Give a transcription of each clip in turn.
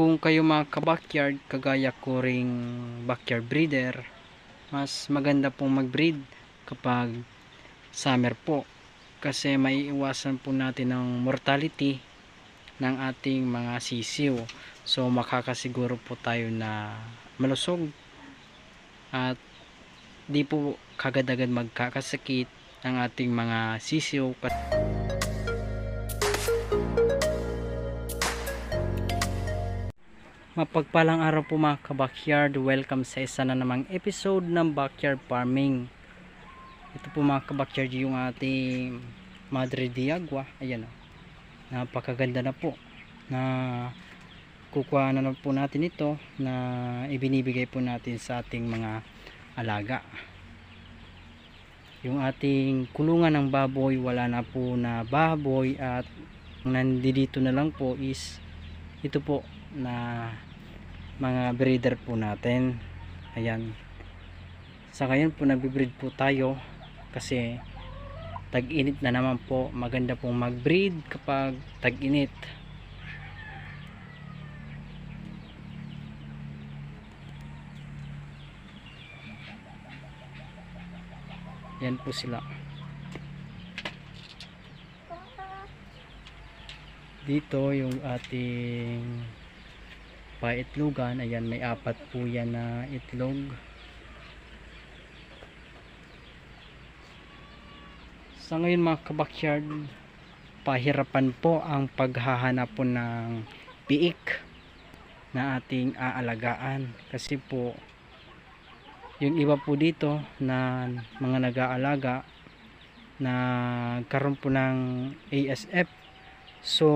Kung kayo mga ka-backyard, kagaya ko ring backyard breeder, mas maganda pong mag-breed kapag summer po. Kasi may iwasan po natin ng mortality ng ating mga sisiw. So makakasiguro po tayo na malusog at di po kagad-agad magkakasakit ang ating mga sisiw. Mapagpalang araw po mga ka-backyard, welcome sa isa na namang episode ng backyard farming. Ito po mga ka-backyard yung ating Madre de Agua. Ayan o, napakaganda na po na kukuha na po natin ito na ibinibigay po natin sa ating mga alaga. Yung ating kulungan ng baboy, wala na po na baboy at nandito na lang po is ito po na mga breeder po natin. Ayan, sa ngayon po nagbe-breed po tayo kasi tag-init na naman po. Maganda pong mag-breed kapag tag-init. Yan po sila. Dito yung ating paitlogan. Ayan, may 4 po yan na itlog. Sa ngayon mga ka-backyard, pahirapan po ang paghahanap po ng biik na ating aalagaan. Kasi po yung iba po dito na mga nag-aalaga na karoon po ng ASF, so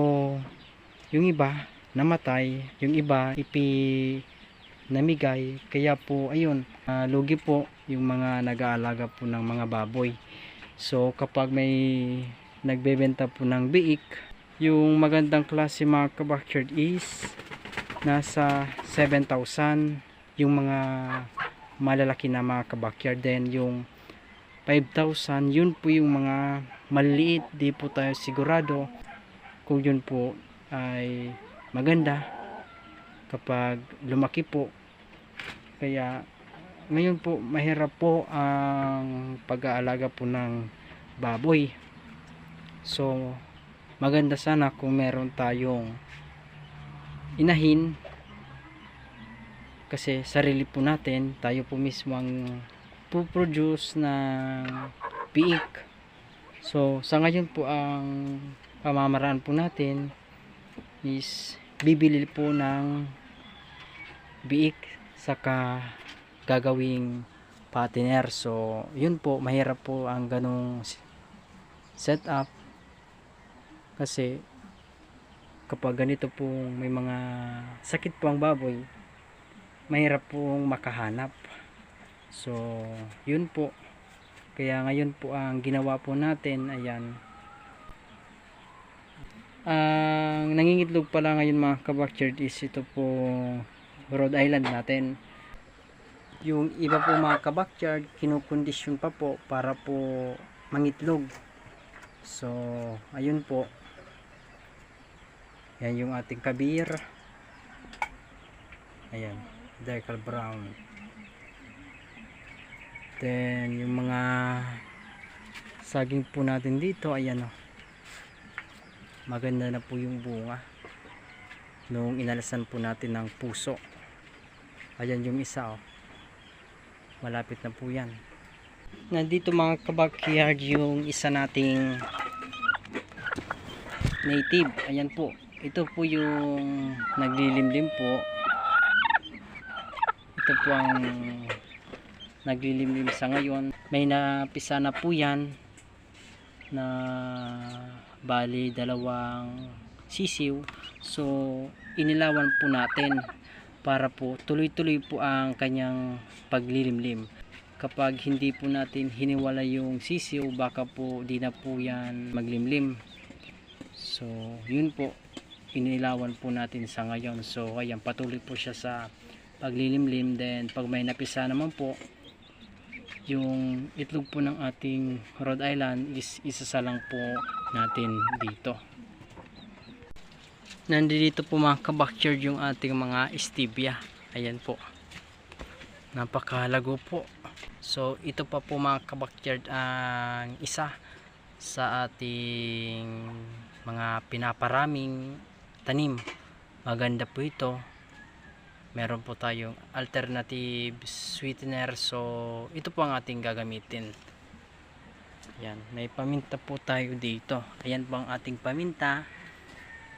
yung iba namatay, yung iba namigay, kaya po ayun, lugi po yung mga nag-aalaga po ng mga baboy. So kapag may nagbebenta po ng biik, yung magandang klase mga ka-backyard is nasa 7,000 yung mga malalaki na mga ka-backyard. Then yung 5,000 yun po yung mga maliit, di po tayo sigurado kung yun po ay maganda kapag lumaki po. Kaya ngayon po mahirap po ang pag-aalaga po ng baboy. So maganda sana kung meron tayong inahin, kasi sarili po natin, tayo po mismo ang puproduce ng biik. So sa ngayon po ang pamamaraan po natin is bibili po ng biik saka gagawing patiner. So yun po, mahirap po ang ganong setup kasi kapag ganito po may mga sakit po ang baboy, mahirap pong makahanap. So yun po, kaya ngayon po ang ginawa po natin, ayan, ang nangingitlog pala ngayon mga ka-backyard is ito po Rhode Island natin. Yung iba po mga ka-backyard kinukondisyon pa po para po mangitlog. So ayun po, yan yung ating kabir. Ayan, dark brown. Then yung mga saging po natin dito, ayan o, maganda na po yung bunga nung inalasan po natin ng puso. Ayan yung isa o, malapit na po yan. Nandito mga ka-backyard yung isa nating native. Ayan po, ito po yung naglilimlim po. Ito po ang naglilimlim sa ngayon. May napisa na po yan na bali 2 sisiw. So inilawan po natin para po tuloy-tuloy po ang kanyang paglilimlim. Kapag hindi po natin hiniwala yung sisiw, baka po di na po yan maglimlim. So yun po, inilawan po natin sa ngayon. So ayan, patuloy po siya sa paglilimlim. Then pag may napisa naman po, yung itlog po ng ating Rhode Island is isasalang po natin dito. Nandito po mga kabackyard yung ating mga stevia. Ayan po. Napakalago po. So ito pa po mga kabackyard ang isa sa ating mga pinaparaming tanim. Maganda po ito. Meron po tayong alternative sweetener. So ito po ang ating gagamitin. Ayan. May paminta po tayo dito. Ayan po ang ating paminta.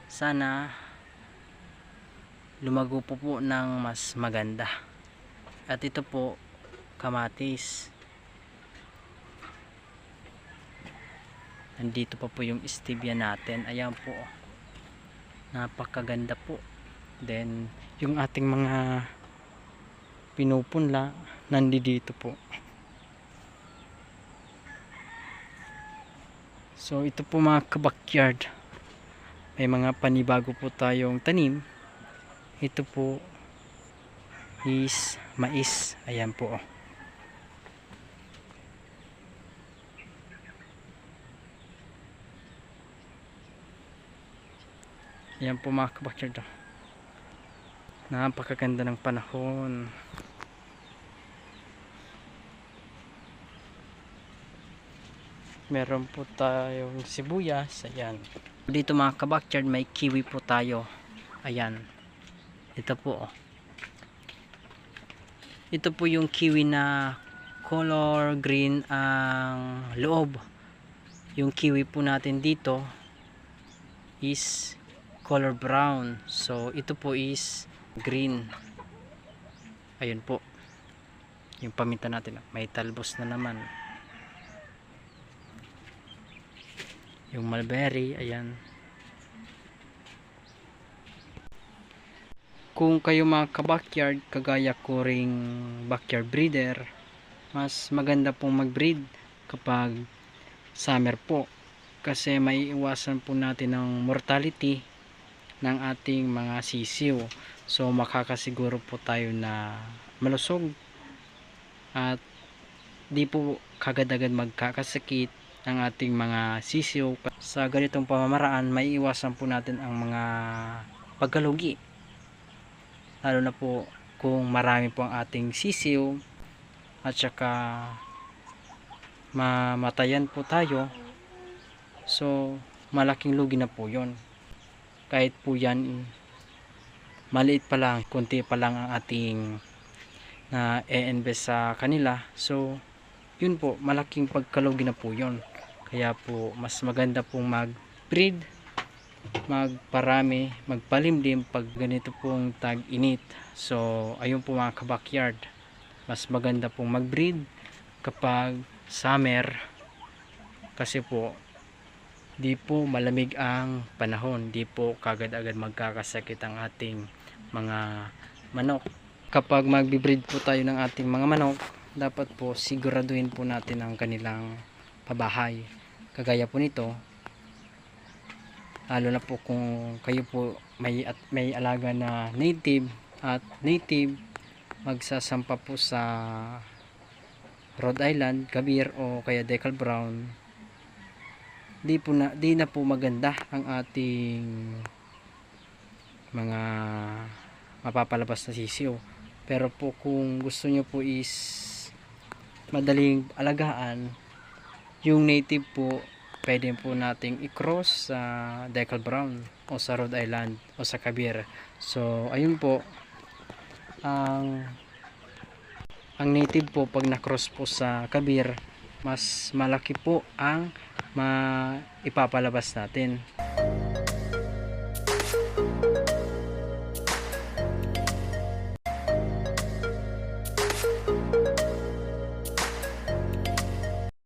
Sana lumago po ng mas maganda. At ito po kamatis. Nandito pa po yung stevia natin. Ayan po, napakaganda po. Then yung ating mga pinupunla nandito po. So ito po mga kabackyard, may mga panibago po tayong tanim. Ito po is mais. Ayan po. Ayan po mga kabackyard. Napakaganda ng panahon. Meron po tayong sibuyas. Ayan. Dito mga kabackyard may kiwi po tayo. Ayan. Ito po. Ito po yung kiwi na color green ang loob. Yung kiwi po natin dito is color brown. So ito po is green. Ayun po. Yung paminta natin. May talbos na naman. Yung mulberry, ayan. Kung kayo mga kabackyard, kagaya ko ring backyard breeder, mas maganda pong mag-breed kapag summer po. Kasi may iwasan po natin ng mortality ng ating mga sisiw. So makakasiguro po tayo na malusog at di po kagad-agad magkakasakit ang ating mga sisiw. Sa ganitong pamamaraan may iwasan po natin ang mga pagkalugi, lalo na po kung marami po ang ating sisiw at saka mamatayan po tayo. So malaking lugi na po yon. Kahit po yan maliit pa lang, konti pa lang ang ating na i-invest sa kanila. So yun po, malaking pagkalugi na po yun. Kaya po mas maganda pong mag-breed, magparami, magpalimlim pag ganito pong tag-init. So ayun po mga kabackyard, mas maganda pong mag-breed kapag summer, kasi po di po malamig ang panahon, di po kagad-agad magkakasakit ang ating mga manok. Kapag magbi-breed po tayo ng ating mga manok, dapat po siguraduhin po natin ang kanilang pabahay. Kagaya po nito, lalo na po kung kayo po may alaga na native, at native magsasampa po sa Rhode Island, Kabir o kaya Decal Brown, di na po maganda ang ating mga mapapalabas na sisiyo. Pero po kung gusto nyo po is madaling alagaan, yung native po pwede po nating i-cross sa Decal Brown o sa Rhode Island o sa Kabir. So ayun po, ang native po pag na-cross po sa Kabir, mas malaki po ang ipapalabas natin.